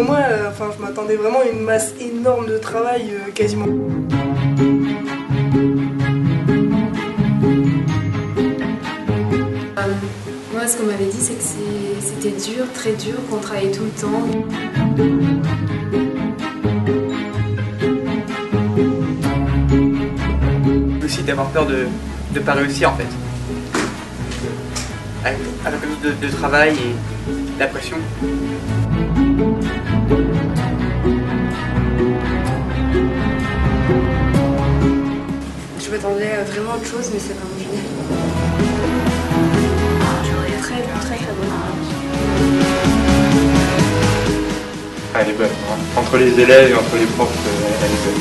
pour moi, je m'attendais vraiment à une masse énorme de travail, quasiment. Moi, ce qu'on m'avait dit, c'est que c'était dur, très dur, qu'on travaillait tout le temps. Aussi d'avoir peur de ne pas réussir en fait. Avec un peu de travail et la pression. Je m'attendais vraiment à autre chose, mais c'est vraiment génial. J'aurais très bonne. Elle est bonne. Entre les élèves et entre les profs, elle est bonne.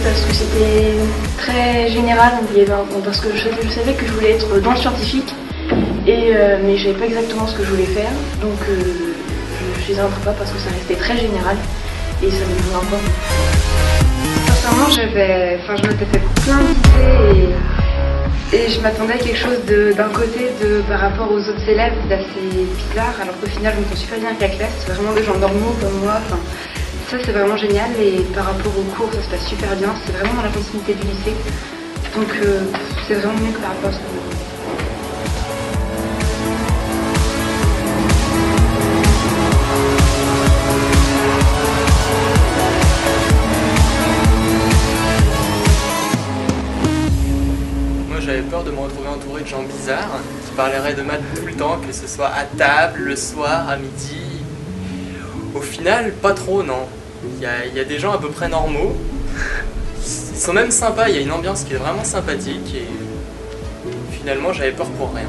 Parce que c'était très général, parce que je savais que je voulais être dans le scientifique, mais je savais pas exactement ce que je voulais faire, donc je faisais un prépa parce que ça restait très général et ça me donnait un peu. Sincèrement, je m'étais fait plein d'idées et je m'attendais à quelque chose d'un côté par rapport aux autres élèves d'assez bizarre, alors qu'au final je me sens super bien avec la classe, c'est vraiment des gens normaux comme moi. Ça c'est vraiment génial et par rapport aux cours ça se passe super bien, c'est vraiment dans la continuité du lycée, donc c'est vraiment mieux que par rapport à ce que Moi j'avais peur de me retrouver entouré de gens bizarres qui parleraient de maths tout le temps, que ce soit à table, le soir, à midi. Au final, pas trop, non. Il y a des gens à peu près normaux. Ils sont même sympas, il y a une ambiance qui est vraiment sympathique et finalement j'avais peur pour rien.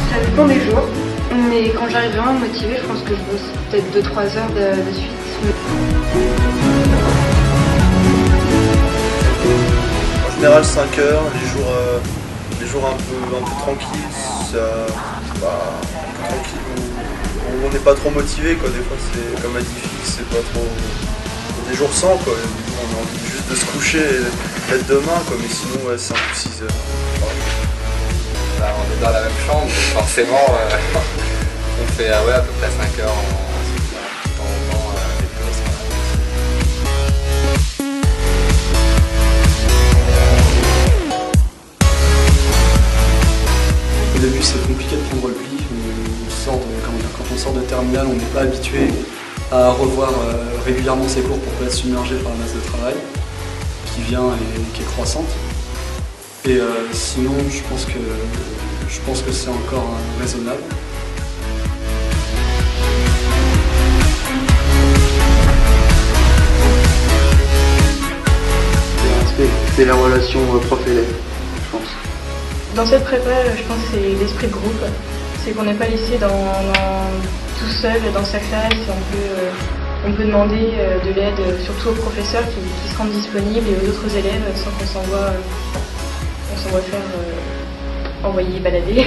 Ça dépend des jours, mais quand j'arrive vraiment motivée, je pense que je bosse peut-être 2-3 heures de suite. En général 5 heures, les jours un peu tranquilles, un peu tranquille où on n'est pas trop motivé quoi. Des fois c'est comme à difficile, c'est pas trop. Des jours sans quoi, on a envie juste de se coucher et d'être demain quoi, mais sinon ouais 5 ou 6 heures. Là, on est dans la même chambre, donc forcément on fait à peu près 5 heures en Au début c'est compliqué de prendre le pli, quand on sort de terminale on n'est pas habitué à revoir régulièrement ses cours pour ne pas être submergé par la masse de travail qui vient et qui est croissante. Et sinon je pense que c'est encore raisonnable. C'est la relation prof-élève, je pense. Dans cette prépa, je pense que c'est l'esprit de groupe. C'est qu'on n'est pas laissé tout seul dans sa classe. On peut demander de l'aide surtout aux professeurs qui se rendent disponibles et aux autres élèves sans qu'on s'envoie faire envoyer balader.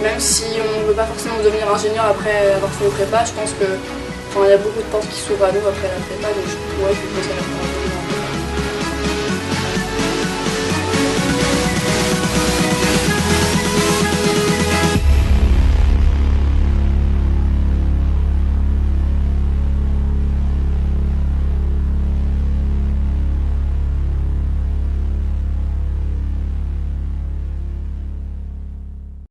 Même si on ne veut pas forcément devenir ingénieur après avoir fait le prépa, je pense que il y a beaucoup de portes qui s'ouvrent à nous après la prépa, donc je vais poser la prépa.